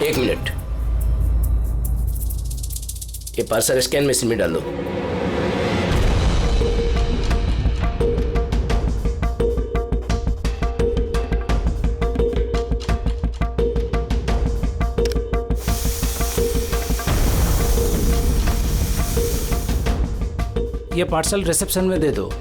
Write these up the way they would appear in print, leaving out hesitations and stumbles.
एक मिनट, ये parcel scan machine में डालो। ये पार्सल रिसेप्शन में दे दो।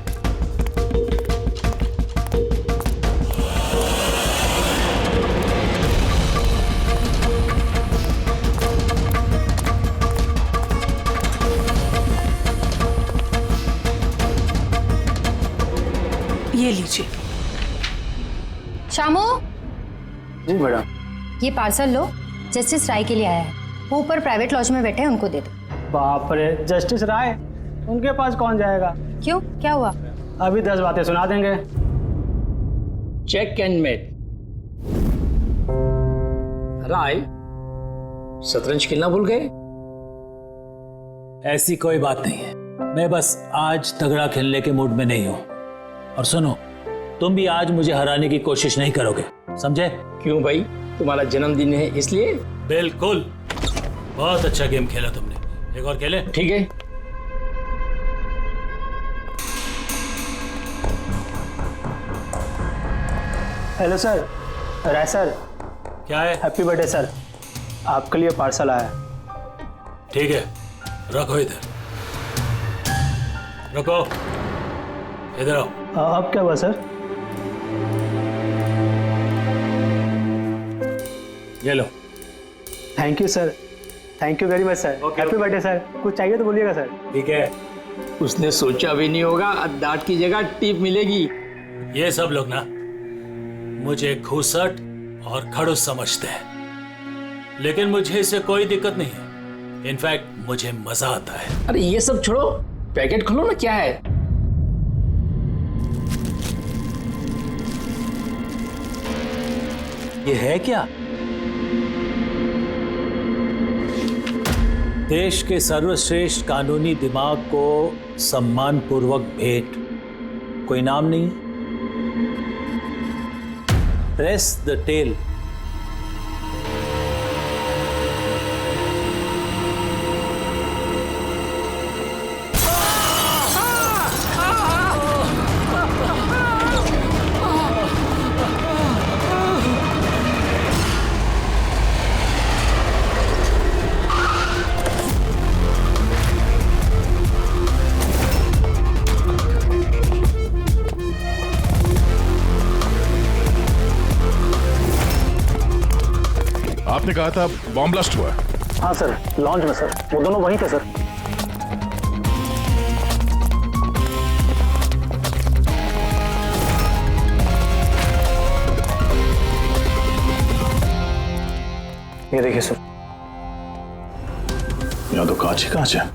ये लीजिए। शामू, जी मैडम। ये पार्सल लो, जस्टिस राय के लिए आया है। वो ऊपर प्राइवेट लॉज में बैठे हैं, उनको दे दो। बाप रे, जस्टिस राय, उनके पास कौन जाएगा? क्यों, क्या हुआ? अभी 10 बातें सुना देंगे। Check and met. राय, शतरंज खेलना भूल गए? ऐसी कोई बात नहीं है, मैं बस आज तगड़ा खेलने के मूड में नहीं हूं। और सुनो, तुम भी आज मुझे हराने की कोशिश नहीं करोगे, समझे? क्यों भाई, तुम्हारा जन्मदिन है इसलिए? बिल्कुल, बहुत अच्छा गेम खेला तुमने, एक और खेले? ठीक है। हेलो सर, राय सर। क्या है? हैप्पी बर्थडे सर, आपके लिए पार्सल आया। ठीक है, रखो इधर, रखो इधर आओ। अब क्या हुआ सर? ये लो। Thank you sir, thank you very much sir. Happy birthday sir. कुछ चाहिए तो बोलिएगा सर। ठीक है। उसने सोचा भी नहीं होगा डांट की जगह टिप मिलेगी। ये सब लोग ना मुझे घूसट और खड़ूस समझते हैं, लेकिन मुझे इससे कोई दिक्कत नहीं है। इनफैक्ट मुझे मजा आता है। अरे ये सब छोड़ो, पैकेट खोलो ना, क्या है? ये है क्या? देश के सर्वश्रेष्ठ कानूनी दिमाग को सम्मानपूर्वक भेंट। कोई नाम नहीं? Press the tail. आपने कहा था बॉम्ब ब्लास्ट हुआ? हाँ सर, लॉन्च में सर। वो दोनों वहीं थे सर। ये देखिए सर। यहाँ तो कांच ही कांच है।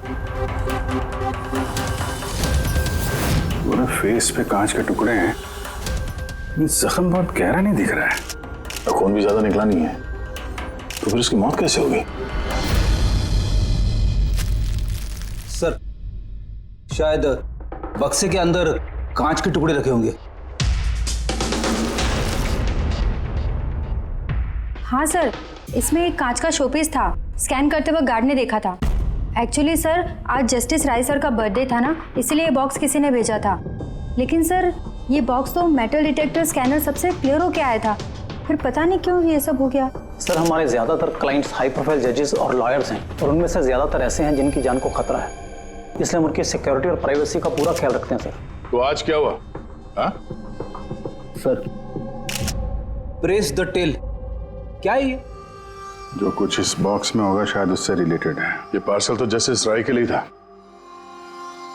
पूरे फेस पे कांच के टुकड़े हैं। जख्म बहुत गहरा नहीं दिख रहा है, खून भी ज्यादा निकला नहीं है, तो फिर इसकी मौत कैसे होगी? सर, शायद बक्से के अंदर कांच के टुकड़े रखे होंगे। हाँ सर, इसमें एक कांच का शोपीस था। स्कैन करते वक्त गार्ड ने देखा था। एक्चुअली सर, आज जस्टिस राय सर का बर्थडे था ना, इसलिए ये बॉक्स किसी ने भेजा था। लेकिन सर, ये बॉक्स तो मेटल डिटेक्टर स्कैनर सबसे क्लियर होके आया था, फिर पता नहीं क्यों ये सब हो गया। सर, हमारे ज्यादातर क्लाइंट्स हाई प्रोफाइल जजेस और लॉयर्स हैं, और उनमें से ज्यादातर ऐसे हैं जिनकी जान को खतरा है, इसलिए हम उनकी सिक्योरिटी और प्राइवेसी का पूरा ख्याल रखते हैं सर। तो आज क्या हुआ? हाँ? सर, प्रेस द टेल, क्या है ये? जो कुछ इस बॉक्स में होगा शायद उससे रिलेटेड है। ये पार्सल तो जस्टिस राय के लिए था।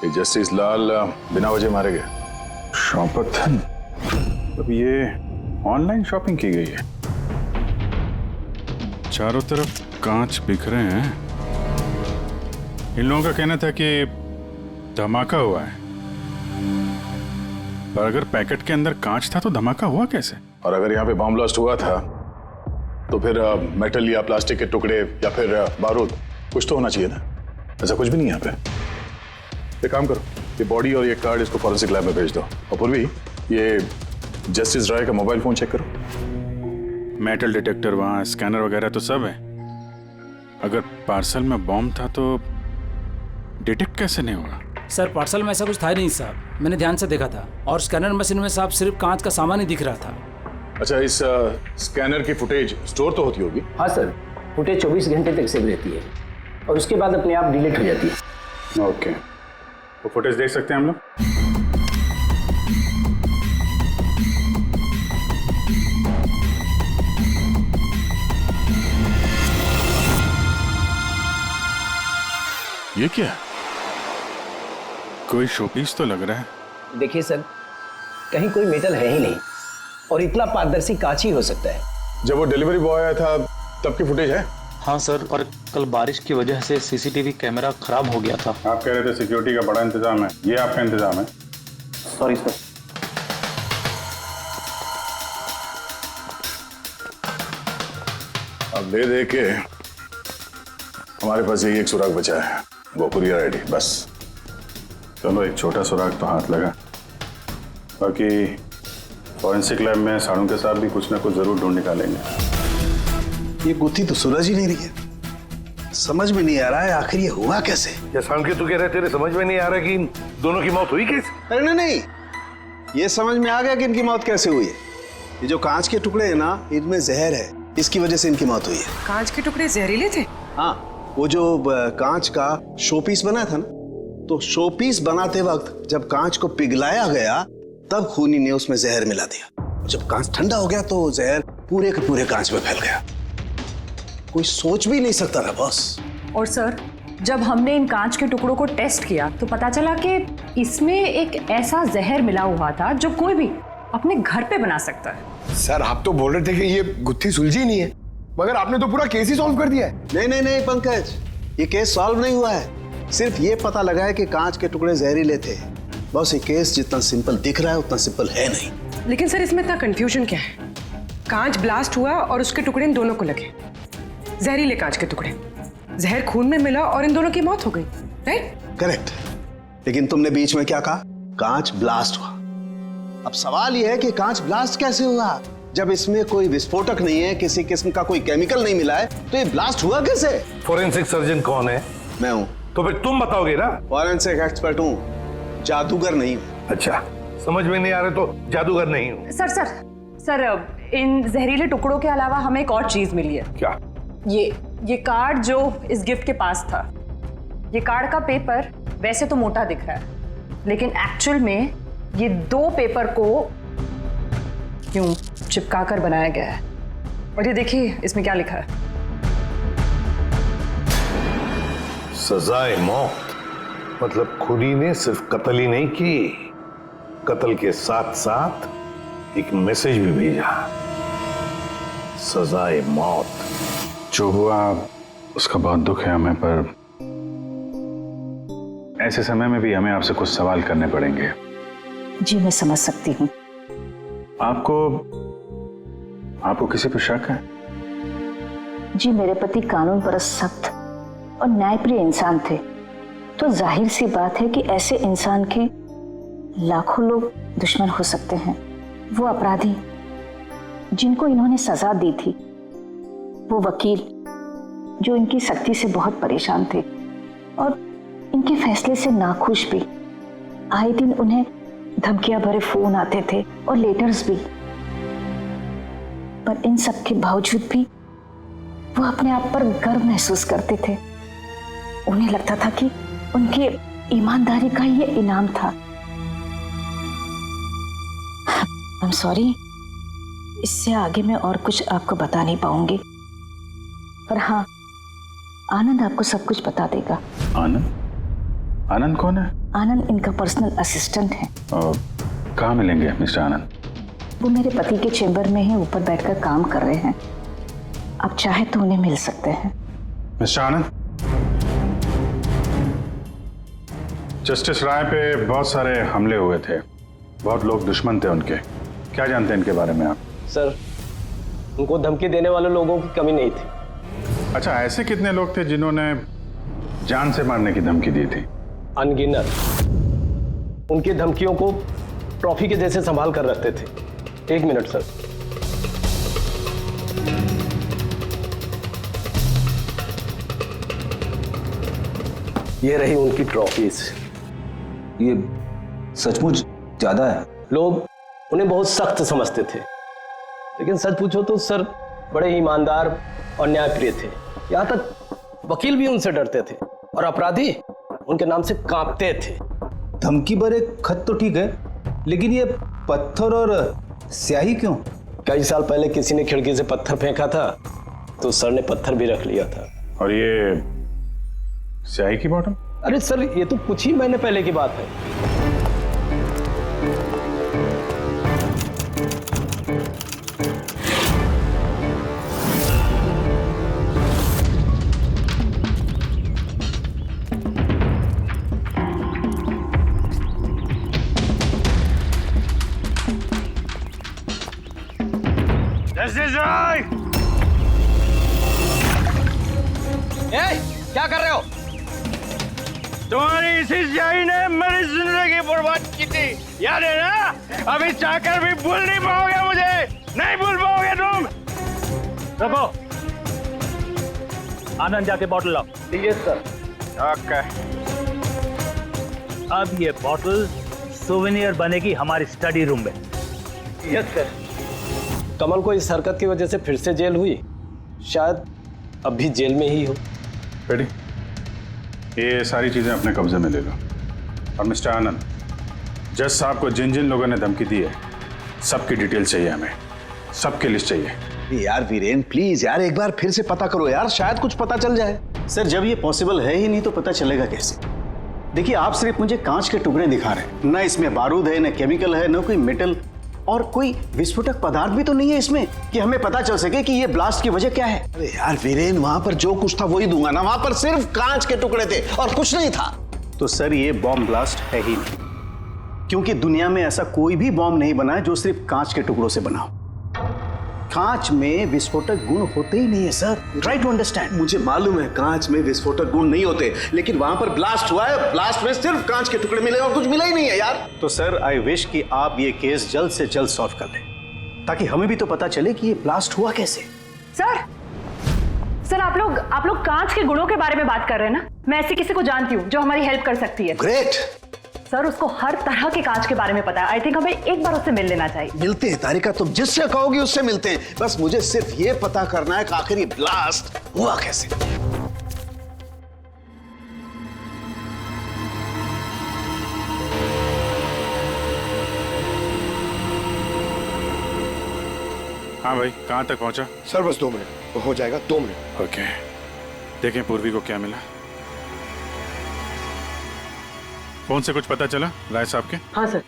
ये जस्टिस लाल बिना वजह मारे गए। शौपथन, अब ये ऑनलाइन शॉपिंग की गई है। चारों तरफ कांच बिखरे हैं। इन लोगों का कहना था कि धमाका हुआ है, पर अगर पैकेट के अंदर कांच था तो धमाका हुआ कैसे? और अगर यहाँ पे बॉम्ब ब्लास्ट हुआ था तो फिर मेटल या प्लास्टिक के टुकड़े या फिर बारूद, कुछ तो होना चाहिए था। ऐसा कुछ भी नहीं है यहाँ पे। एक काम करो, ये बॉडी और ये कार्ड इसको फॉरेंसिक लैब में भेज दो। और पूर्वी, ये जस्टिस राय का मोबाइल फोन चेक करो। मेटल डिटेक्टर वहाँ, स्कैनर वगैरह तो सब है। अगर पार्सल में बॉम्ब था तो डिटेक्ट कैसे नहीं होगा? सर पार्सल में ऐसा कुछ था ही नहीं साहब, मैंने ध्यान से देखा था और स्कैनर मशीन में साहब सिर्फ कांच का सामान ही दिख रहा था। अच्छा, इस स्कैनर की फुटेज स्टोर तो होती होगी? हाँ सर, फुटेज 24 घंटे तक सेव रहती है और उसके बाद अपने आप डिलीट हो जाती है। ओके, वो फुटेज देख सकते हैं हम लोग? ये क्या? कोई शोपीस तो लग रहा है। देखिए सर, कहीं कोई मेटल है ही नहीं और इतना पारदर्शी कांच ही हो सकता है। जब वो डिलीवरी बॉय आया था तब की फुटेज है? हाँ सर, और कल बारिश की वजह से सीसीटीवी कैमरा खराब हो गया था। आप कह रहे थे सिक्योरिटी का बड़ा इंतजाम है, ये आपका इंतजाम है? Sorry sir. अब ले दे के हमारे पास यही एक सुराग बचा है, वो कुरियर आईडी बस। चलो, एक छोटा सुराग तो हाथ लगा। बाकी फॉरेंसिक लैब में साड़ों के साथ भी कुछ ना कुछ जरूर ढूंढ निकालेंगे। ये गुत्थी तो सुलझ ही नहीं रही है, समझ में नहीं आ रहा है आखिर ये हुआ कैसे। या सांके तू कह रहे तेरे समझ में नहीं आ रहा कि इन दोनों की मौत हुई कैसे? अरे नहीं, ये समझ में आ गया कि इनकी मौत कैसे हुई है। ये जो कांच के टुकड़े हैं ना, इनमें जहर है, इसकी वजह से इनकी मौत हुई है। कांच के टुकड़े जहरीले थे? हाँ, वो जो कांच का शोपीस बना था ना, तो शोपीस बनाते वक्त जब कांच को पिघलाया गया तब खूनी ने उसमें जहर मिला दिया। जब कांच ठंडा हो गया तो जहर पूरे के पूरे कांच में फैल गया। कोई सोच भी नहीं सकता था बॉस। और सर, जब हमने इन कांच के टुकड़ों को टेस्ट किया तो पता चला कि इसमें एक ऐसा जहर मिला हुआ था जो कोई भी अपने घर पे बना सकता है। सर, आप तो बोल रहे थे कि ये गुत्थी सुलझी नहीं है, मगर आपने तो पूरा केस ही सॉल्व कर दिया है। नहीं नहीं नहीं पंकज, ये केस सॉल्व नहीं हुआ है। सिर्फ ये पता लगा है कि कांच के टुकड़े जहरीले थे। बस ये केस जितना सिंपल दिख रहा है उतना सिंपल है नहीं। लेकिन सर, इसमें इतना कंफ्यूजन क्या है? कांच ब्लास्ट हुआ और उसके टुकड़े इन दोनों को लगे, जहरीले कांच के टुकड़े, जहर खून में मिला और इन दोनों की मौत हो गई, राइट? करेक्ट। लेकिन तुमने बीच में क्या कहा? कांच ब्लास्ट हुआ। अब सवाल यह है कि कांच ब्लास्ट कैसे हुआ? जब इसमें कोई विस्फोटक नहीं है, किसी किस्म का कोई केमिकल नहीं मिला है, तो ये ब्लास्ट हुआ कैसे? फोरेंसिक सर्जन कौन है? मैं हूं। तो फिर तुम बताओगे ना। फॉरेंसिक एक्सपर्ट हूं, जादूगर नहीं हूं। अच्छा, समझ में नहीं आ रहा तो जादूगर नहीं हूं। सर, इन जहरीले टुकड़ों के अलावा हमें एक और चीज मिली है। क्या? ये कार्ड जो इस गिफ्ट के पास था, ये कार्ड का पेपर वैसे तो मोटा दिख रहा है, लेकिन एक्चुअल में ये 2 पेपर को यूं चिपका कर बनाया गया है। और ये देखिए इसमें क्या लिखा है। सजाए मौत, मतलब खूनी ने सिर्फ कत्ल ही नहीं की, कत्ल के साथ साथ एक मैसेज भी भेजा, सजाए मौत। जो हुआ उसका बहुत दुख है हमें, पर ऐसे समय में भी हमें आपसे कुछ सवाल करने पड़ेंगे। जी मैं समझ सकती हूँ। आपको किसी पर शक है? जी मेरे पति कानून पर सख्त और न्यायप्रिय इंसान थे, तो जाहिर सी बात है कि ऐसे इंसान के लाखों लोग दुश्मन हो सकते हैं। वो अपराधी जिनको इन्होंने सजा दी थी, वो वकील जो इनकी सख्ती से बहुत परेशान थे और इनके फैसले से नाखुश भी। आए दिन उन्हें धमकियां भरे फोन आते थे और लेटर्स भी, पर इन सब के बावजूद भी वो अपने आप पर गर्व महसूस करते थे। उन्हें लगता था कि उनके ईमानदारी का ये इनाम था। आई एम सॉरी, इससे आगे मैं और कुछ आपको बता नहीं पाऊंगी, पर हाँ, आनंद आपको सब कुछ बता देगा। आनंद? आनंद कौन है? आनंद इनका पर्सनल असिस्टेंट है। कहाँ मिलेंगे मिस्टर आनंद? वो मेरे पति के चेंबर में ही ऊपर बैठकर काम कर रहे हैं, आप चाहे तो उन्हें मिल सकते हैं। मिस्टर आनंद, जस्टिस राय पे बहुत सारे हमले हुए थे, बहुत लोग दुश्मन थे उनके, क्या जानते हैं इनके बारे में आप? सर, उनको धमकी देने वाले लोगों की कमी नहीं थी। अच्छा, ऐसे कितने लोग थे जिन्होंने जान से मारने की धमकी दी थी? अनगिनत। उनकी धमकियों को ट्रॉफी के जैसे संभाल कर रखते थे। 1 मिनट सर। ये रही उनकी ट्रॉफीज। ये सचमुच ज्यादा है। लोग उन्हें बहुत सख्त समझते थे, लेकिन सच पूछो तो सर बड़े ईमानदार और न्यायप्रिय थे। यहाँ तक वकील भी उनसे डरते थे और अपराधी उनके नाम से कांपते थे। धमकी भरे खत तो ठीक है, लेकिन ये पत्थर और स्याही क्यों? कई साल पहले किसी ने खिड़की से पत्थर फेंका था तो सर ने पत्थर भी रख लिया था। और ये स्याही की बॉटल? अरे सर ये तो कुछ ही महीने पहले की बात है। क्या कर रहे हो? तुम्हारी इसी स्याही ने मेरी जिंदगी बर्बाद की थी, याद है ना? अभी चाहकर भी भूल नहीं पाओगे मुझे, नहीं भूल पाओगे तुम। रखो, आनंद जाके बॉटल लाओ। Yes sir. ओके। अब ये बॉटल सोवेनियर बनेगी हमारी स्टडी रूम में। Yes sir. कमल को इस हरकत की वजह से फिर से जेल हुई, शायद अब भी जेल में ही हो। रेडी, ये सारी चीजें अपने कब्जे में ले लो। और मिस्टर आनंद, जज साहब को जिन जिन लोगों ने धमकी दी है सबकी डिटेल चाहिए, हमें सबकी लिस्ट चाहिए। यार वीरेन प्लीज यार एक बार फिर से पता करो यार, शायद कुछ पता चल जाए। सर जब ये पॉसिबल है ही नहीं तो पता चलेगा कैसे? देखिए आप सिर्फ मुझे कांच के टुकड़े दिखा रहे हैं, ना इसमें बारूद है, ना केमिकल है, ना कोई मेटल और कोई विस्फोटक पदार्थ भी तो नहीं है इसमें कि हमें पता चल सके कि ये ब्लास्ट की वजह क्या है। अरे यार वीरेन वहां पर जो कुछ था वही दूंगा ना, वहां पर सिर्फ कांच के टुकड़े थे और कुछ नहीं था। तो सर ये बॉम्ब ब्लास्ट है ही नहीं, क्योंकि दुनिया में ऐसा कोई भी बॉम्ब नहीं बना है जो सिर्फ कांच के टुकड़ों से बना हो। कांच में विस्फोटक गुण होते ही नहीं है सर, ट्राई टू अंडरस्टैंड। मुझे मालूम है कांच में विस्फोटक गुण नहीं होते, लेकिन वहां पर ब्लास्ट हुआ है, ब्लास्ट में सिर्फ कांच के टुकड़े मिले और कुछ मिला ही नहीं है यार। तो सर आई विश कि आप ये केस जल्द से जल्द सॉल्व कर लें, ताकि हमें भी तो पता चले कि ये ब्लास्ट हुआ कैसे। सर आप लोग कांच के गुणों के बारे में बात कर रहे हैं ना? मैं ऐसी किसी को जानती हूँ जो हमारी हेल्प कर सकती है। ग्रेट सर, उसको हर तरह के कांच के बारे में पता है। आई थिंक हमें एक बार उससे मिल लेना चाहिए। मिलते हैं तारिका, तुम जिससे कहोगी उससे मिलते हैं। बस मुझे सिर्फ ये पता करना है कि आखिर ये ब्लास्ट हुआ कैसे। हाँ भाई, कहाँ तक पहुँचा? सर बस 2 मिनट हो जाएगा, 2 मिनट। ओके, देखें पूर्वी को क्या मिला। फोन से कुछ पता चला राय साहब के? हाँ सर,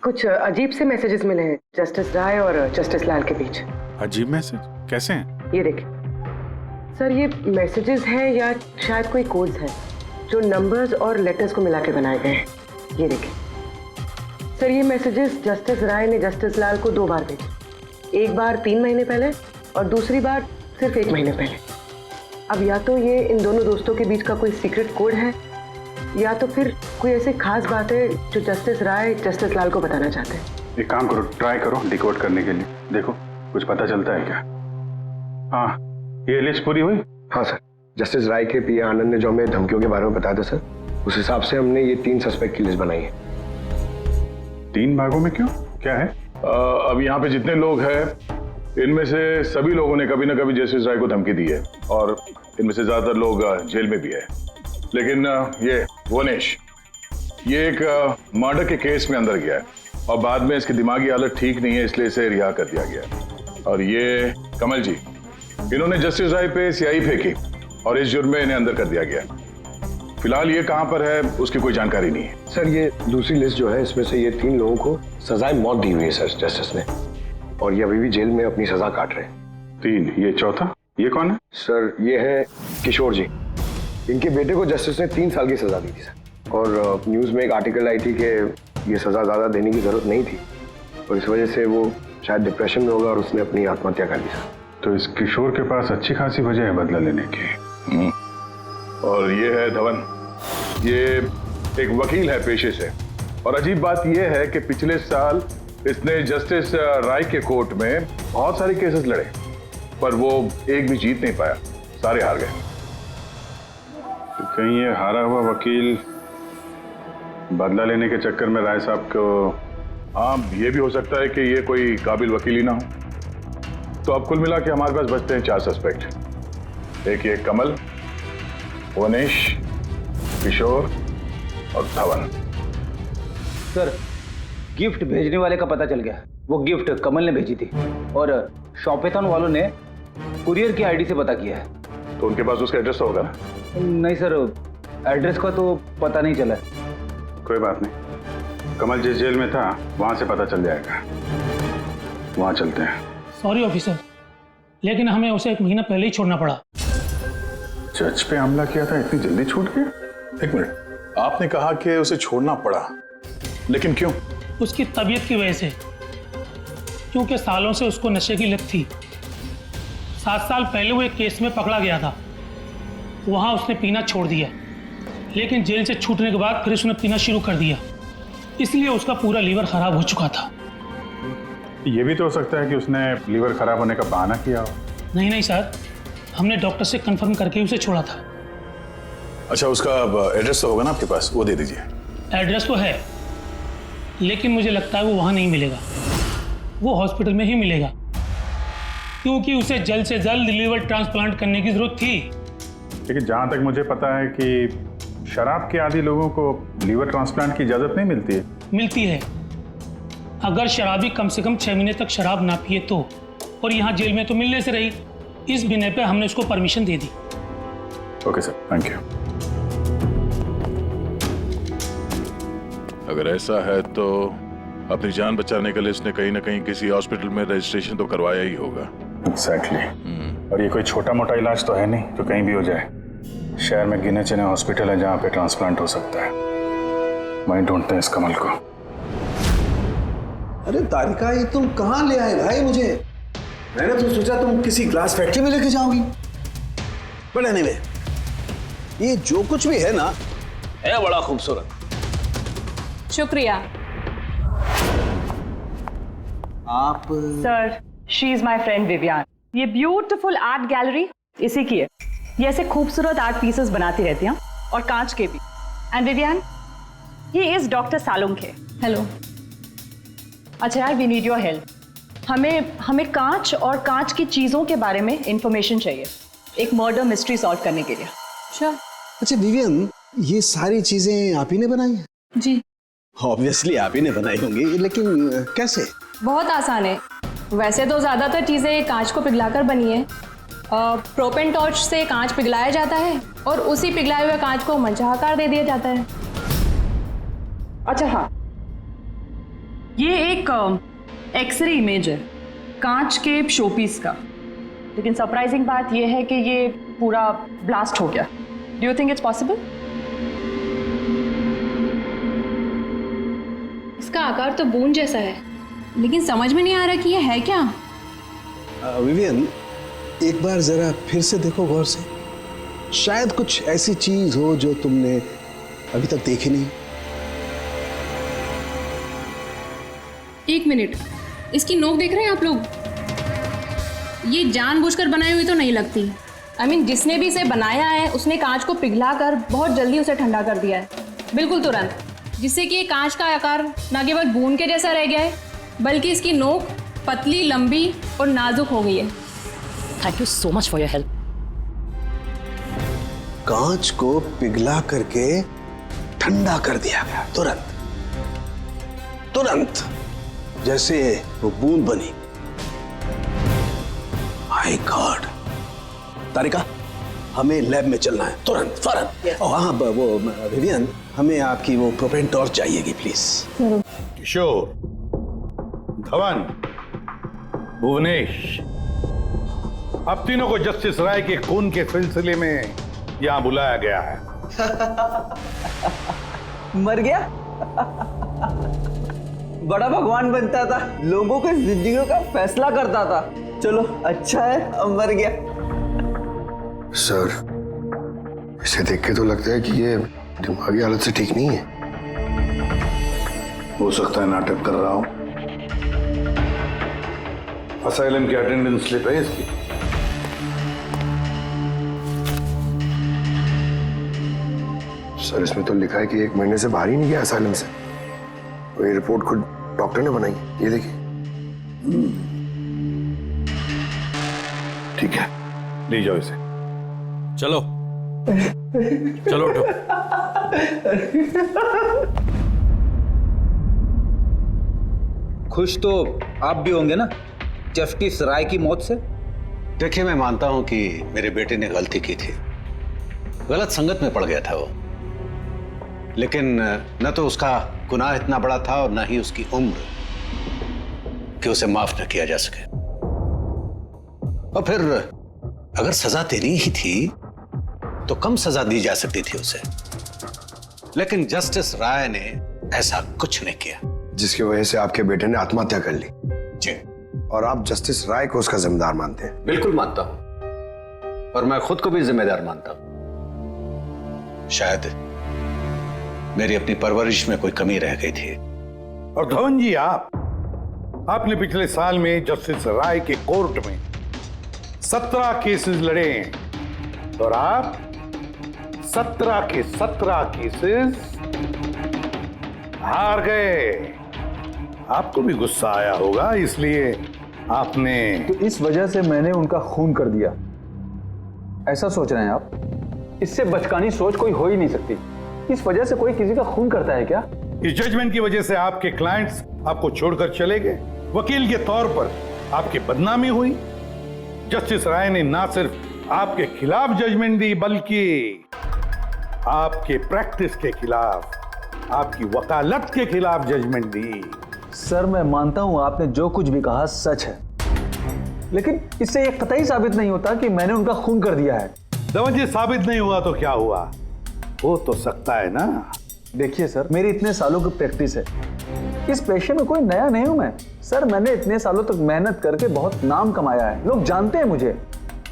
कुछ अजीब से मैसेजेस मिले हैं जस्टिस राय और जस्टिस लाल के बीच। अजीब मैसेज? कैसे हैं? ये देखिए सर, ये मैसेजेस हैं या शायद कोई कोड्स हैं जो नंबर्स और लेटर्स को मिला के बनाए गए हैं। ये देखिए सर, ये मैसेजेस जस्टिस राय ने जस्टिस लाल को 2 बार भेजे, एक बार 3 महीने पहले और दूसरी बार सिर्फ 1 महीने पहले। अब या तो ये इन दोनों दोस्तों के बीच का कोई सीक्रेट कोड है या तो फिर कोई ऐसी खास बात है जो जस्टिस राय जस्टिस लाल को बताना चाहते हैं। एक काम करो, ट्राई करो डिकोड करने के लिए, देखो कुछ पता चलता है क्या। हाँ, ये लिस्ट पूरी हुई? हाँ सर, जस्टिस राय के पीए आनंद ने जो हमें धमकियों के बारे में बताया था सर, उस हिसाब से हमने ये 3 सस्पेक्ट की लिस्ट बनाई है। 3 भागों में क्यों, क्या है? अब यहाँ पे जितने लोग हैं इनमें से सभी लोगों ने कभी ना कभी जस्टिस राय को धमकी दी है और इनमें से ज्यादातर लोग जेल में भी है। लेकिन ये वनेश, ये एक मर्डर के केस में अंदर गया है और बाद में इसकी दिमागी हालत ठीक नहीं है, इसलिए इसे रिहा कर दिया गया। और ये कमल जी, इन्होंने जस्टिस राय पे स्याही फेंकी और इस जुर्म में इन्हें अंदर कर दिया गया। फिलहाल ये कहाँ पर है उसकी कोई जानकारी नहीं है। सर ये दूसरी लिस्ट जो है इसमें से ये 3 लोगों को सजाए मौत दी हुई है सर जस्टिस ने, और ये अभी भी जेल में अपनी सजा काट रहे हैं। 3, ये चौथा, ये कौन है? सर ये है किशोर जी, इनके बेटे को जस्टिस ने 3 साल की सजा दी थी सर, और न्यूज़ में एक आर्टिकल आई थी कि ये सजा ज़्यादा देने की जरूरत नहीं थी और इस वजह से वो शायद डिप्रेशन में होगा और उसने अपनी आत्महत्या कर ली सर। तो इस किशोर के पास अच्छी खासी वजह है बदला लेने की। और ये है धवन, ये एक वकील है पेशे से, और अजीब बात यह है कि पिछले साल इसने जस्टिस राय के कोर्ट में बहुत सारे केसेस लड़े पर वो एक भी जीत नहीं पाया, सारे हार गए। तो कहीं ये हारा हुआ वकील बदला लेने के चक्कर में राय साहब को, हाँ ये भी हो सकता है कि ये कोई काबिल वकील ही ना हो। तो अब कुल मिला के हमारे पास बचते हैं 4 सस्पेक्ट। एक ये कमल, वनेश, किशोर और धवन। सर, गिफ्ट भेजने वाले का पता चल गया। वो गिफ्ट कमल ने भेजी थी और शॉपेथॉन वालों ने कुरियर की आईडी से पता किया है। तो उनके पास उसका एड्रेस तो होगा ना? नहीं सर, एड्रेस का तो पता नहीं चला। कोई बात नहीं, कमल जिस जेल में था वहां से पता चल जाएगा। वहां चलते हैं। सॉरी ऑफिसर, लेकिन हमें उसे 1 महीना पहले ही छोड़ना पड़ा। जज पे हमला किया था, इतनी जल्दी छूट गया? एक मिनट, आपने कहा कि उसे छोड़ना पड़ा, लेकिन क्यों? उसकी तबीयत की वजह से, क्योंकि सालों से उसको नशे की लत थी। 7 साल पहले वो एक केस में पकड़ा गया था, वहां उसने पीना छोड़ दिया, लेकिन जेल से छूटने के बाद फिर उसने पीना शुरू कर दिया, इसलिए उसका पूरा लीवर खराब हो चुका था। ये भी तो हो सकता है कि उसने लीवर खराब होने का बहाना किया हो। नहीं नहीं सर, हमने डॉक्टर से कंफर्म करके उसे छोड़ा था। अच्छा, उसका एड्रेस तो होगा ना आपके पास, वो दे दीजिए। एड्रेस तो है, लेकिन मुझे लगता है वो वहां नहीं मिलेगा, वो हॉस्पिटल में ही मिलेगा, क्योंकि उसे जल्द से जल्द लीवर ट्रांसप्लांट करने की जरूरत थी। लेकिन जहां तक मुझे पता है कि शराब के आदी लोगों को लीवर ट्रांसप्लांट की इजाजत नहीं मिलती है। मिलती है, अगर शराबी कम से कम 6 महीने तक शराब ना पिए तो, और यहाँ जेल में तो मिलने से रही, इस बिना पे हमने उसको permission they the. Okay sir, thank you. अगर ऐसा है तो अपनी जान बचाने के लिए इसने कहीं ना कहीं किसी हॉस्पिटल में रजिस्ट्रेशन तो करवाया ही होगा। एग्जैक्टली। और ये कोई छोटा मोटा इलाज तो है नहीं जो कहीं भी हो जाए। शहर में गिने चुने हॉस्पिटल है जहाँ पे ट्रांसप्लांट हो सकता है। वहीं ढूंढते हैं इस कमल को। अरे तारिका, ये तुम कहाँ ले आए भाई मुझे? मैंने तो सोचा तुम किसी ग्लास फैक्ट्री में लेके जाओगी। बट एनीवे, ये जो कुछ भी है ना, है बड़ा खूबसूरत। शुक्रिया आप। Sir, she is my friend Vivian. ये ब्यूटीफुल आर्ट गैलरी इसी की है। ये ऐसे खूबसूरत आर्ट पीसेस बनाती रहती हैं, और कांच के भी। And Vivian, he is doctor Salunkhe. Hello. अच्छा यार, वी नीड योर हेल्प। हमें कांच और कांच की चीजों के बारे में इंफॉर्मेशन चाहिए, एक मर्डर मिस्ट्री सॉल्व करने के लिए। श्योर। अच्छा विवियन, ये सारी चीजें आप ही ने बनाई हैं? जी। ऑब्वियसली आप ही ने बनाई होंगी, लेकिन कैसे? बहुत आसान है। वैसे तो ज़्यादातर चीज़ें कांच को पिघलाकर बनी है। प्रोपेन टॉर्च से कांच पिघलाया जाता है और उसी पिघलाए हुए कांच को मनचाहा आकार दे दिया जाता है। अच्छा हाँ, ये एक एक्सरे इमेज है कांच के शोपीस का, लेकिन सरप्राइजिंग बात यह है कि ये पूरा ब्लास्ट हो गया। Do you think it's possible? इसका आकार तो बूंद जैसा है, लेकिन समझ में नहीं आ रहा कि ये है क्या। विवियन, एक बार जरा फिर से देखो गौर से। शायद कुछ ऐसी चीज हो जो तुमने अभी तक देखी नहीं। एक मिनट, इसकी नोक देख रहे हैं आप लोग? ये जानबूझकर बनाई हुई तो नहीं लगती। I mean, जिसने भी इसे बनाया है उसने कांच को पिघलाकर बहुत जल्दी उसे ठंडा कर दिया है, बिल्कुल तुरंत, जिससे कि ये कांच का आकार न केवल बूंद के जैसा रह गया है, बल्कि इसकी नोक पतली, लंबी और नाजुक हो गई है। Thank you so much for your help. कांच को पिघला करके ठंडा कर दिया गया, तुरंत तुरंत, जैसे वो बूंद बनी। My God. तारिका, हमें लैब में चलना है तुरंत, फौरन। और हाँ, वो विवियन, हमें आपकी वो प्रोपेन टॉर्च चाहिएगी प्लीज। किशोर, धवन, भुवनेश, अब तीनों को जस्टिस राय के खून के सिलसिले में यहां बुलाया गया है। मर गया? बड़ा भगवान बनता था, लोगों की जिंदगियों का फैसला करता था। चलो अच्छा है, अब मर गया। सर, इसे देख के तो लगता है कि ये दिमागी हालत से ठीक नहीं है। हो सकता है नाटक कर रहा हो। असाइलम की अटेंडेंस स्लिप है इसकी। सर इसमें तो लिखा है कि 1 महीने से बाहर ही नहीं गया असाइलम से। ये रिपोर्ट खुद डॉक्टर ने बनाई, ये देखिए। ठीक है, ले जाओ इसे। चलो चलो उठो। खुश तो आप भी होंगे ना जस्टिस राय की मौत से? देखिए, मैं मानता हूं कि मेरे बेटे ने गलती की थी, गलत संगत में पड़ गया था वो, लेकिन न तो उसका गुनाह इतना बड़ा था और न ही उसकी उम्र कि उसे माफ न किया जा सके। और फिर अगर सजा देनी ही थी तो कम सजा दी जा सकती थी उसे, लेकिन जस्टिस राय ने ऐसा कुछ नहीं किया, जिसकी वजह से आपके बेटे ने आत्महत्या कर ली। जी। और आप जस्टिस राय को उसका जिम्मेदार मानते हैं? बिल्कुल मानता हूं, और मैं खुद को भी जिम्मेदार मानता हूं। शायद मेरी अपनी परवरिश में कोई कमी रह गई थी। और धवन जी, आपने पिछले साल में जस्टिस राय के कोर्ट में 17 केसेस लड़े हैं और आप 17 के 17 केसेस हार गए। आपको भी गुस्सा आया होगा, इसलिए आपने तो इस वजह से मैंने उनका खून कर दिया, ऐसा सोच रहे हैं आप? इससे बचकानी सोच कोई हो ही नहीं सकती। इस वजह से कोई किसी का खून करता है क्या? इस जजमेंट की वजह से आपके क्लाइंट्स आपको छोड़कर चले गए, वकील के तौर पर आपकी बदनामी हुई। जस्टिस राय ने ना सिर्फ आपके खिलाफ जजमेंट दी, बल्कि आपके प्रैक्टिस के खिलाफ, आपकी वकालत के खिलाफ जजमेंट दी। सर, मैं मानता हूं आपने जो कुछ भी कहा सच है, लेकिन इससे यह कतई साबित नहीं होता कि मैंने उनका खून कर दिया है। धवन जी, साबित नहीं हुआ तो क्या हुआ, हो तो सकता है ना। देखिए सर, मेरी इतने सालों की प्रैक्टिस है, इस पेशे में कोई नया नहीं हूं मैं। सर, मैंने इतने सालों तक मेहनत करके बहुत नाम कमाया है, लोग जानते हैं मुझे।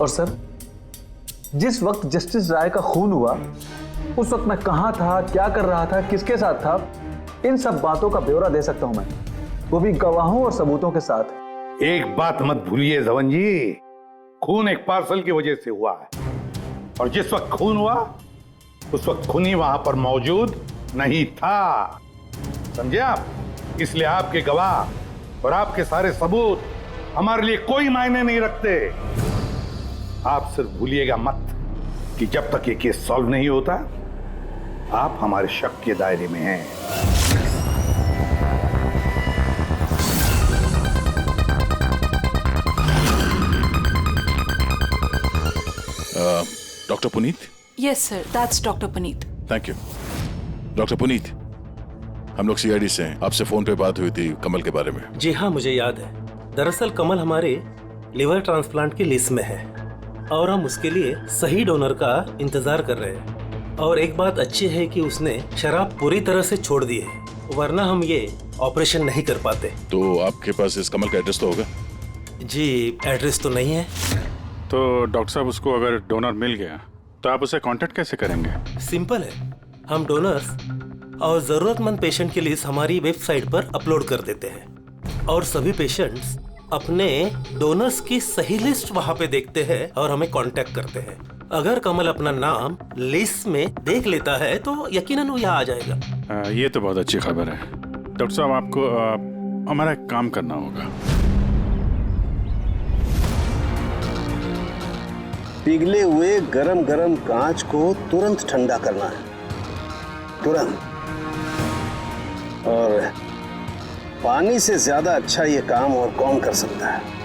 और सर, जिस वक्त जस्टिस राय का खून हुआ उस वक्त मैं कहां था, क्या कर रहा था, किसके साथ था, इन सब बातों का ब्यौरा दे सकता हूं मैं, वो भी गवाहों और सबूतों के साथ। एक बात मत भूलिए धवन जी, खून एक पार्सल की वजह से हुआ है, और जिस वक्त खून हुआ उस वक्त खूनी वहां पर मौजूद नहीं था, समझे आप? इसलिए आपके गवाह और आपके सारे सबूत हमारे लिए कोई मायने नहीं रखते। आप सिर्फ भूलिएगा मत कि जब तक ये केस सॉल्व नहीं होता आप हमारे शक के दायरे में हैं। Doctor Puneet? Yes sir, that's doctor Puneet. Thank you. Doctor Puneet, हम लोग सीआईडी से हैं, आपसे फोन पे बात हुई थी कमल के बारे में। जी हाँ, मुझे याद है। दरअसल कमल हमारे लिवर ट्रांसप्लांट की लिस्ट में है और हम उसके लिए सही डोनर का इंतजार कर रहे हैं। और एक बात अच्छी है कि उसने शराब पूरी तरह से छोड़ दी है, वरना हम ये ऑपरेशन नहीं कर पाते। तो आपके पास इस कमल का एड्रेस तो होगा? जी, एड्रेस तो नहीं है। तो डॉक्टर साहब, उसको अगर डोनर मिल गया तो आप उसे कांटेक्ट कैसे करेंगे? सिंपल है, हम डोनर्स और जरूरतमंद पेशेंट की लिस्ट हमारी वेबसाइट पर अपलोड कर देते हैं और सभी पेशेंट्स अपने डोनर्स की सही लिस्ट वहां पे देखते हैं और हमें कांटेक्ट करते हैं। अगर कमल अपना नाम लिस्ट में देख लेता है तो यकीनन वो यहाँ आ जाएगा। ये तो बहुत अच्छी खबर है। डॉक्टर साहब, आपको हमारा एक काम करना होगा। पिघले हुए गरम गरम कांच को तुरंत ठंडा करना है, तुरंत। और पानी से ज्यादा अच्छा ये काम और कौन कर सकता है?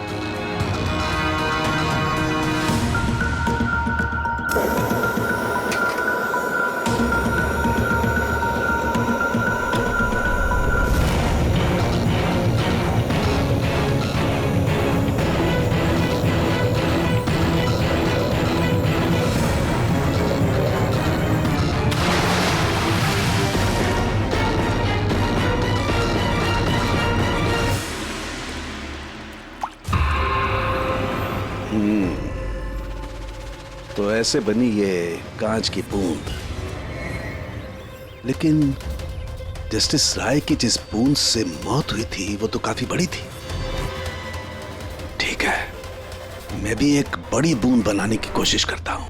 तो ऐसे बनी ये कांच की बूंद। लेकिन जस्टिस राय की जिस बूंद से मौत हुई थी वो तो काफी बड़ी थी। ठीक है, मैं भी एक बड़ी बूंद बनाने की कोशिश करता हूं।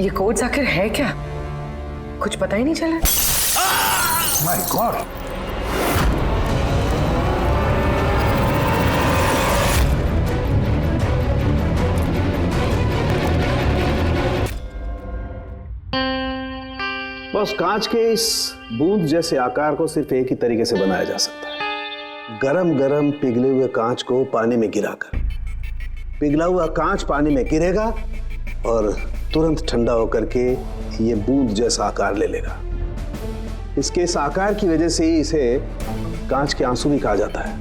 ये कोड्स आखिर है क्या? कुछ पता ही नहीं चला। My God. बस कांच के इस बूंद जैसे आकार को सिर्फ एक ही तरीके से बनाया जा सकता है, गरम गरम पिघले हुए कांच को पानी में गिराकर। पिघला हुआ कांच पानी में गिरेगा और तुरंत ठंडा होकर के ये बूंद जैसा आकार ले लेगा। इसके इस आकार की वजह से ही इसे कांच के आंसू भी कहा जाता है।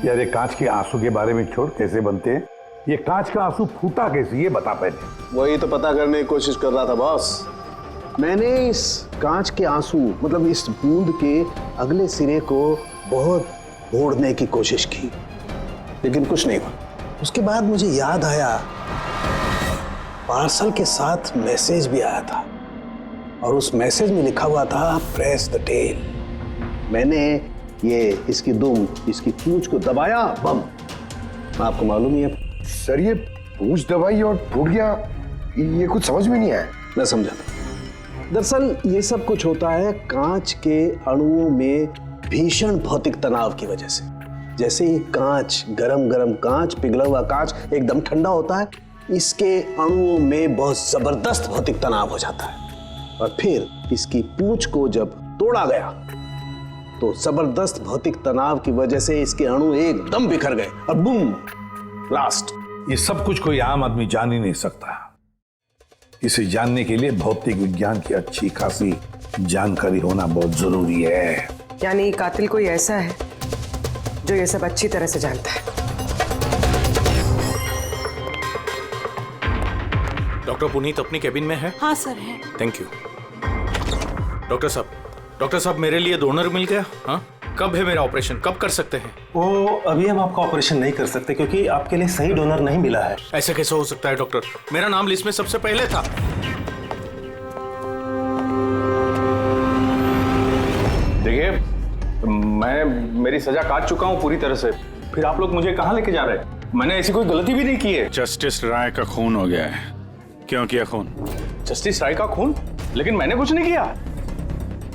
यार ये कांच के आंसू के बारे में छोड़, कैसे बनते हैं? ये कांच का आंसू फूटा कैसे, ये बता पहले। वही तो पता करने की कोशिश कर रहा था बॉस। मैंने इस कांच के आंसू मतलब इस बूंद के अगले सिरे को बहुत मोड़ने की कोशिश की, लेकिन कुछ नहीं हुआ। उसके बाद मुझे याद आया पार्सल के साथ मैसेज भी आया था और उस मैसेज में लिखा हुआ था प्रेस द टेल। मैंने ये इसकी दुम, इसकी पूंछ को दबाया, बम। आपको मालूम ही है सर, ये पूंछ दबाई और फूट गया, ये कुछ समझ में नहीं आया। मैं समझा। दरअसल ये सब कुछ होता है कांच के अणुओं में भीषण भौतिक तनाव की वजह से। जैसे ही कांच, गरम गरम कांच, पिघला हुआ कांच एकदम ठंडा होता है, इसके अणुओं में बहुत जबरदस्त भौतिक तनाव हो जाता है और फिर इसकी पूंछ को जब तोड़ा गया तो जबरदस्त भौतिक तनाव की वजह से इसके अणु एकदम बिखर गए और बूम, ब्लास्ट। ये सब कुछ कोई आम आदमी जान ही नहीं सकता। इसे जानने के लिए भौतिक विज्ञान की अच्छी खासी जानकारी होना बहुत जरूरी है। यानी कातिल कोई ऐसा है जो ये सब अच्छी तरह से जानता है। डॉक्टर पुनीत अपनी केबिन में है? हाँ सर है। Thank you. डॉक्टर साहब मेरे लिए डोनर मिल गया? हाँ, कब है मेरा ऑपरेशन, कब कर सकते हैं? वो अभी हम आपका ऑपरेशन नहीं कर सकते क्योंकि आपके लिए सही डोनर नहीं मिला है। ऐसे कैसे हो सकता है डॉक्टर? मेरा नाम लिस्ट में सबसे पहले था। देखिए, मेरी सजा काट चुका हूँ पूरी तरह से, फिर आप लोग मुझे कहाँ लेके जा रहे हैं? मैंने ऐसी कोई गलती भी नहीं की है। जस्टिस राय का खून हो गया है। क्यों किया खून? जस्टिस राय का खून? लेकिन मैंने कुछ नहीं किया।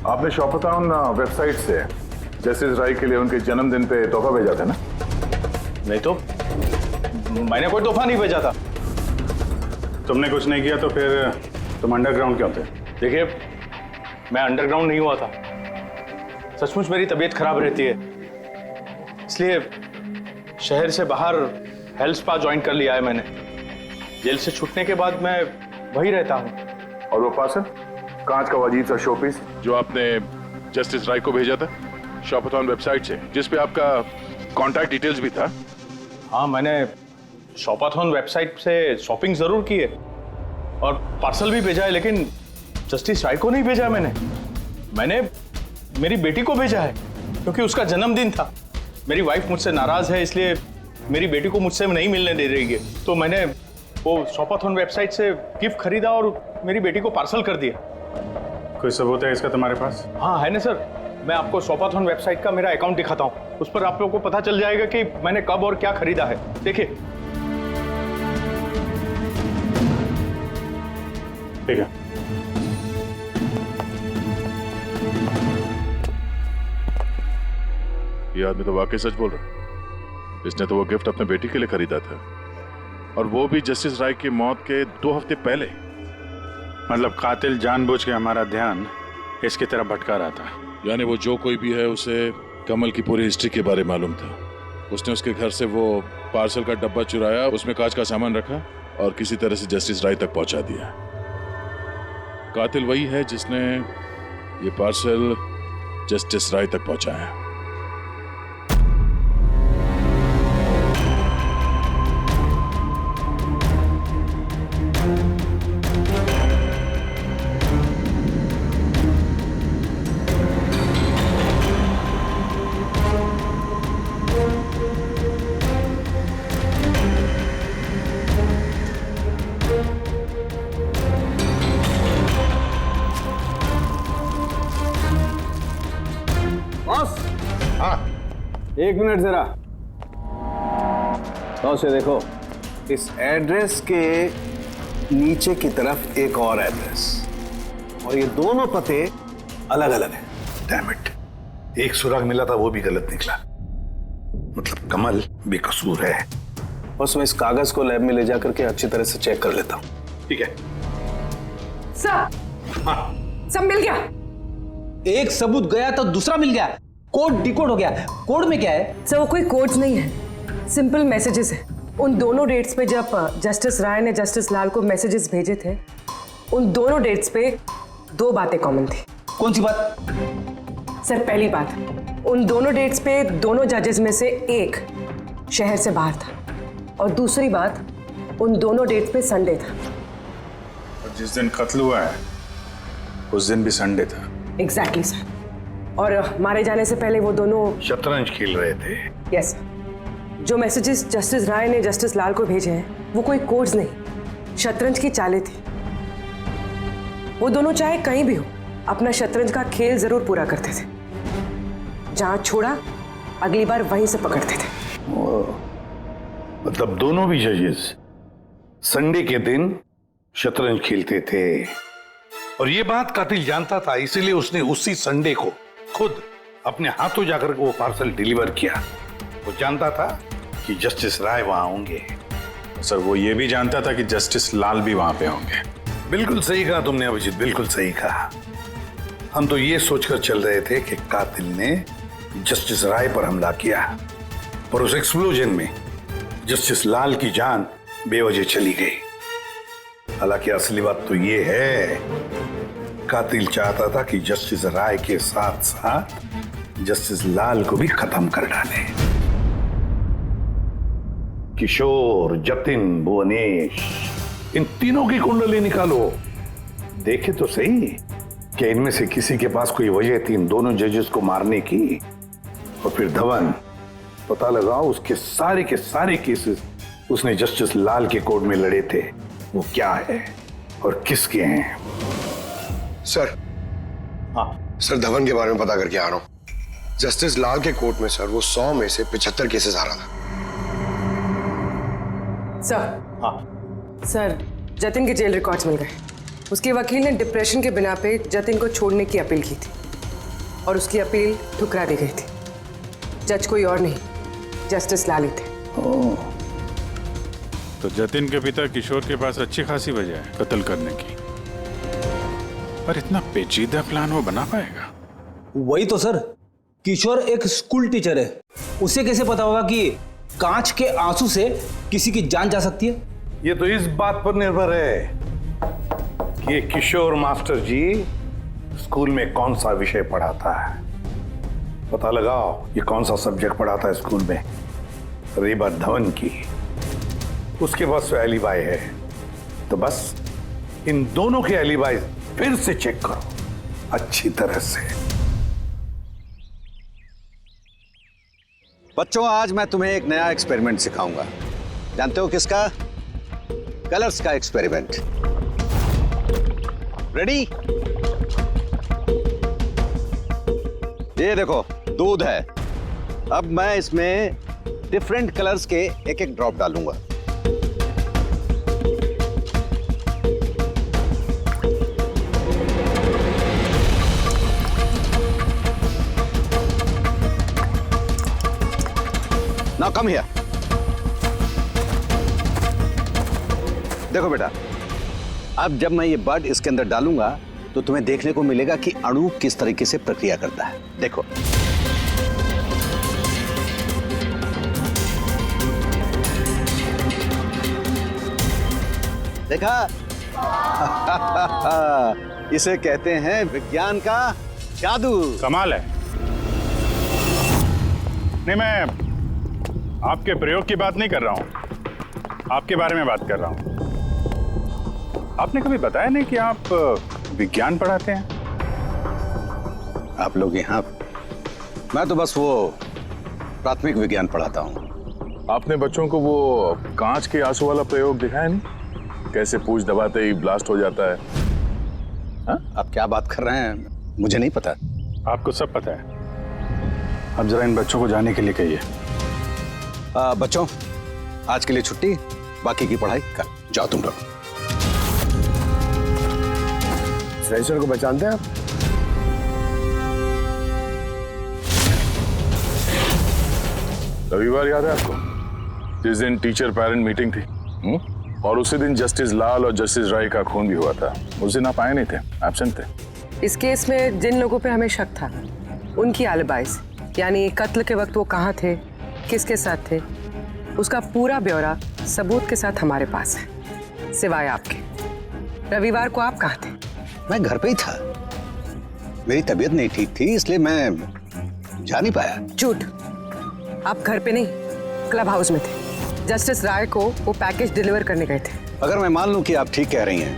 आपने शॉपटाउन वेबसाइट से जस्टिस राय के लिए उनके जन्मदिन पे तोहफा भेजा था ना? नहीं तो मैंने कोई तोहफा नहीं भेजा था। तुमने कुछ नहीं किया तो फिर तुम अंडरग्राउंड क्यों थे? देखिए, मैं अंडरग्राउंड नहीं हुआ था। सचमुच मेरी तबीयत खराब रहती है, इसलिए शहर से बाहर हेल्थ स्पा ज्वाइन कर लिया है मैंने। जेल से छूटने के बाद मैं वही रहता हूँ। और वो पार्सल, कांच का अजीब सा शोपीस जो आपने जस्टिस राय को भेजा था शॉपटाउन वेबसाइट से, जिसपे आपका कॉन्टैक्ट डिटेल्स भी था? हाँ, मैंने शॉपटाउन वेबसाइट से शॉपिंग जरूर की है और पार्सल भी भेजा है, लेकिन जस्टिस राय को नहीं भेजा। मैंने मेरी बेटी को भेजा है क्योंकि उसका जन्मदिन था। मेरी वाइफ मुझसे नाराज है, इसलिए मेरी बेटी को मुझसे नहीं मिलने दे रही है, तो मैंने वो शॉपटाउन वेबसाइट से गिफ्ट खरीदा और मेरी बेटी को पार्सल कर दिया। कोई सबूत है इसका तुम्हारे पास? हाँ है ना सर, मैं आपको शॉपटाउन वेबसाइट का मेरा अकाउंट दिखाता हूँ, उस पर आप लोगों को पता चल जाएगा कि मैंने कब और क्या खरीदा है। देखिए। ठीक है। ये आदमी तो वाकई सच बोल रहा है। इसने तो वो गिफ्ट अपने बेटी के लिए खरीदा था, और वो भी जस्टिस राय की मौत के 2 हफ्ते पहले। मतलब कातिल जानबूझ के हमारा ध्यान इसकी तरफ भटका रहा था। यानी वो जो कोई भी है, उसे कमल की पूरी हिस्ट्री के बारे में मालूम था। उसने उसके घर से वो पार्सल का डब्बा चुराया, उसमें कांच का सामान रखा और किसी तरह से जस्टिस राय तक पहुंचा दिया। कातिल वही है जिसने ये पार्सल जस्टिस राय तक पहुंचाया। एक मिनट जरा, तो से देखो, इस एड्रेस के नीचे की तरफ एक और एड्रेस, और ये दोनों पते अलग अलग हैं। डैम इट, एक सुराग मिला था वो भी गलत निकला। मतलब कमल बेकसूर है। बस मैं इस कागज को लैब में ले जाकर के अच्छी तरह से चेक कर लेता हूँ। ठीक है सर। सब मिल गया। एक सबूत गया तो दूसरा मिल गया, कोड डिकोड हो गया। कोड में क्या है? सर वो कोई कोड्स नहीं है, सिंपल मैसेजेस है। उन दोनों डेट्स पे जब जस्टिस राय ने जस्टिस लाल को मैसेजेस भेजे थे, उन दोनों डेट्स पे दो बातें कॉमन थी। कौन सी बात? सर पहली बात, उन दोनों डेट्स पे दोनों जजेस में से एक शहर से बाहर था, और दूसरी बात, उन दोनों डेट्स पे संडे था। और जिस दिन कत्ल हुआ है उस दिन भी संडे था। Exactly sir. और मारे जाने से पहले वो दोनों शतरंज खेल रहे थे। यस। जो मैसेजेस जस्टिस राय ने जस्टिस लाल को भेजे हैं वो कोई कोड्स नहीं, शतरंज की चालें थी। वो दोनों चाहे कहीं भी हो अपना शतरंज का खेल जरूर पूरा करते थे। जहां छोड़ा अगली बार वहीं से पकड़ते थे। मतलब दोनों भी जजेस संडे के दिन शतरंज खेलते थे, और ये बात कातिल जानता था, इसीलिए उसने उसी संडे को खुद अपने हाथों जाकर वो पार्सल डिलीवर किया। वो जानता था कि जस्टिस राय वहां होंगे। सर वो ये भी जानता था कि जस्टिस लाल भी वहां पे होंगे। बिल्कुल सही कहा तुमने अभिजीत, बिल्कुल सही कहा। हम तो ये सोचकर चल रहे थे कि कातिल ने जस्टिस राय पर हमला किया, पर उस एक्सप्लोजन में जस्टिस लाल की जान बेवजह चली गई। हालांकि असली बात तो ये है, कातिल चाहता था कि जस्टिस राय के साथ साथ जस्टिस लाल को भी खत्म कर डाले। किशोर, जतिन, भुवनेश, इन तीनों की कुंडली निकालो, देखे तो सही कि इनमें से किसी के पास कोई वजह थी इन दोनों जजेस को मारने की। और फिर धवन, पता लगाओ उसके सारे के सारे केसेस उसने जस्टिस लाल के कोर्ट में लड़े थे, वो क्या है और किसके हैं। सर, हाँ सर, धवन के बारे में पता करके आ रहा हूं। जस्टिस लाल के कोर्ट में सर वो 100 में से 75 केसेस आ रहा था। सर, हाँ सर, जतिन के जेल रिकॉर्ड्स मिल गए। उसके वकील ने डिप्रेशन के बिना पे जतिन को छोड़ने की अपील की थी, और उसकी अपील ठुकरा दी गई थी। जज कोई और नहीं, जस्टिस लाल ही थे। तो जतिन के पिता किशोर के पास अच्छी खासी वजह है कत्ल करने की, पर इतना पेचीदा प्लान वो बना पाएगा? वही तो सर, किशोर एक स्कूल टीचर है, उसे कैसे पता होगा कि कांच के आंसू से किसी की जान जा सकती है? ये तो इस बात पर निर्भर है कि ये किशोर मास्टर जी स्कूल में कौन सा विषय पढ़ाता है। पता लगाओ ये कौन सा सब्जेक्ट पढ़ाता है स्कूल में। रेबा धवन की, उसके पास तो एलिबाई है, तो बस इन दोनों के एलिबाई फिर से चेक करो अच्छी तरह से। बच्चों, आज मैं तुम्हें एक नया एक्सपेरिमेंट सिखाऊंगा। जानते हो किसका? कलर्स का एक्सपेरिमेंट। रेडी? ये देखो, दूध है। अब मैं इसमें डिफरेंट कलर्स के एक एक ड्रॉप डालूंगा। Now come here. देखो बेटा, अब जब मैं ये बड इसके अंदर डालूंगा तो तुम्हें देखने को मिलेगा कि अणु किस तरीके से प्रक्रिया करता है। देखो, देखा? इसे कहते हैं विज्ञान का जादू। कमाल है। नहीं, मैं आपके प्रयोग की बात नहीं कर रहा हूं, आपके बारे में बात कर रहा हूं। आपने कभी बताया नहीं कि आप विज्ञान पढ़ाते हैं? आप लोग यहाँ? मैं तो बस वो प्राथमिक विज्ञान पढ़ाता हूँ। आपने बच्चों को वो कांच के आंसू वाला प्रयोग दिखाया नहीं? कैसे पूछ दबाते ही ब्लास्ट हो जाता है। हाँ? आप क्या बात कर रहे हैं? मुझे नहीं पता। आपको सब पता है। अब जरा इन बच्चों को जाने के लिए कहिए। बच्चों, आज के लिए छुट्टी, बाकी की पढ़ाई कल। जाओ तुम लोग। इस रजिस्टर को पहचानते हैं आप? रविवार याद है आपको, जिस दिन टीचर पेरेंट मीटिंग थी? और उसी दिन जस्टिस लाल और जस्टिस राय का खून भी हुआ था। उस दिन आप आए नहीं थे, एब्सेंट थे। इस केस में जिन लोगों पे हमें शक था उनकी एलिबाइज, यानी कत्ल के वक्त वो कहाँ थे, किसके साथ थे, उसका पूरा ब्यौरा सबूत के साथ हमारे पास है, सिवाय आपके। रविवार को आप कहाँ थे? मैं घर पे ही था। मेरी तबीयत नहीं ठीक थी, इसलिए मैं जा नहीं पाया। झूठ, आप घर पे नहीं, क्लब हाउस में थे। जस्टिस राय को वो पैकेज डिलीवर करने गए थे। अगर मैं मान लूं कि आप ठीक कह रही हैं,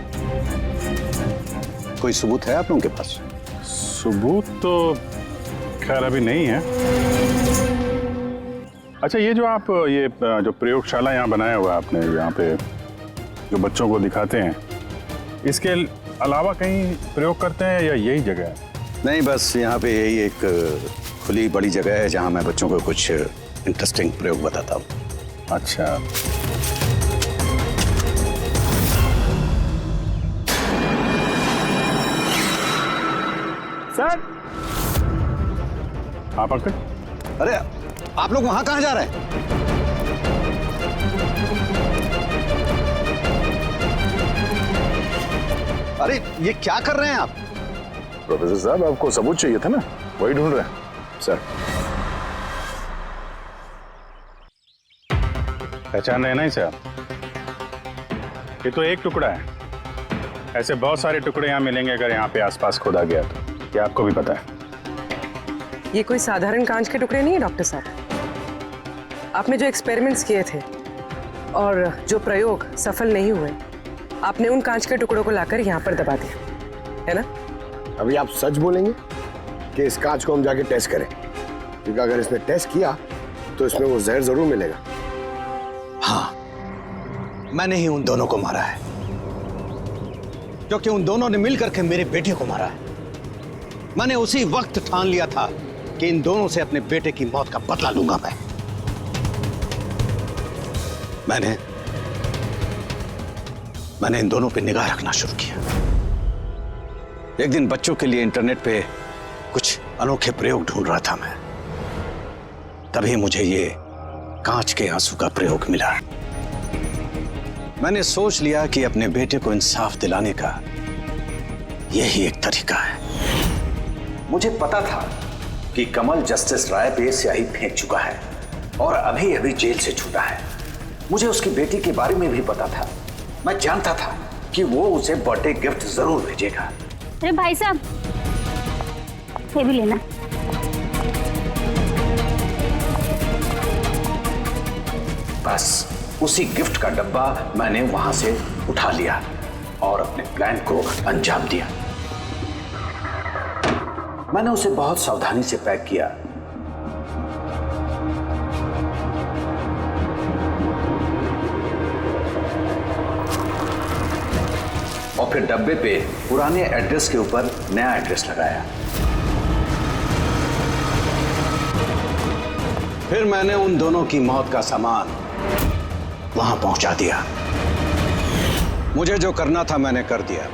कोई सबूत है आप लोगों के पास? सबूत तो खैर अभी नहीं है। अच्छा, ये जो आप जो प्रयोगशाला यहाँ बनाया हुआ है आपने, यहाँ पे जो बच्चों को दिखाते हैं, इसके अलावा कहीं प्रयोग करते हैं या यही जगह है? नहीं, बस यहाँ पे यही एक खुली बड़ी जगह है जहाँ मैं बच्चों को कुछ इंटरेस्टिंग प्रयोग बताता हूँ। अच्छा, सर आप अंकल? अरे आप लोग वहां कहाँ जा रहे हैं? अरे ये क्या कर रहे हैं आप? प्रोफेसर साहब, आपको सबूत चाहिए था ना, वही ढूंढ रहे हैं। सर, पहचान रहे ना इसे आप? ये तो एक टुकड़ा है, ऐसे बहुत सारे टुकड़े यहाँ मिलेंगे अगर यहाँ पे आसपास खोदा गया तो। क्या आपको भी पता है? ये कोई साधारण कांच के टुकड़े नहीं है डॉक्टर साहब। आपने जो एक्सपेरिमेंट्स किए थे और जो प्रयोग सफल नहीं हुए, आपने उन कांच के टुकड़ों को लाकर यहाँ पर दबा दिया, है ना? अभी आप सच बोलेंगे कि इस कांच को हम जाके टेस्ट करें? क्योंकि अगर इसने टेस्ट किया तो इसमें वो जहर जरूर मिलेगा। हाँ, मैंने ही उन दोनों को मारा है, क्योंकि उन दोनों ने मिलकर के मेरे बेटे को मारा है। मैंने उसी वक्त ठान लिया था कि इन दोनों से अपने बेटे की मौत का बदला लूंगा मैंने इन दोनों पे निगाह रखना शुरू किया। एक दिन बच्चों के लिए इंटरनेट पे कुछ अनोखे प्रयोग ढूंढ रहा था मैं, तभी मुझे ये कांच के आंसू का प्रयोग मिला। मैंने सोच लिया कि अपने बेटे को इंसाफ दिलाने का यही एक तरीका है। मुझे पता था कि कमल जस्टिस राय पे स्याही फेंक चुका है और अभी अभी जेल से छूटा है। मुझे उसकी बेटी के बारे में भी पता था। मैं जानता था कि वो उसे बर्थडे गिफ्ट जरूर भेजेगा। अरे भाई साहब, ये भी लेना। बस उसी गिफ्ट का डब्बा मैंने वहां से उठा लिया और अपने प्लान को अंजाम दिया। मैंने उसे बहुत सावधानी से पैक किया। और फिर डब्बे पे पुराने एड्रेस के ऊपर नया एड्रेस लगाया। फिर मैंने उन दोनों की मौत का सामान वहां पहुंचा दिया। मुझे जो करना था मैंने कर दिया।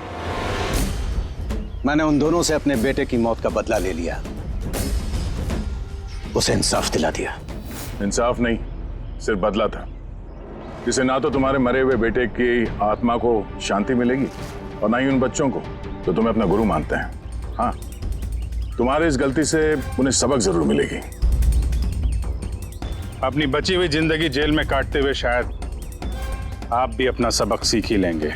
मैंने उन दोनों से अपने बेटे की मौत का बदला ले लिया, उसे इंसाफ दिला दिया। इंसाफ नहीं, सिर्फ बदला था, जिससे ना तो तुम्हारे मरे हुए बेटे की आत्मा को शांति मिलेगी और ना ही उन बच्चों को जो तुम्हें अपना गुरु मानते हैं। हाँ, तुम्हारी इस गलती से उन्हें सबक जरूर मिलेगी। अपनी बची हुई जिंदगी जेल में काटते हुए शायद आप भी अपना सबक सीख ही लेंगे।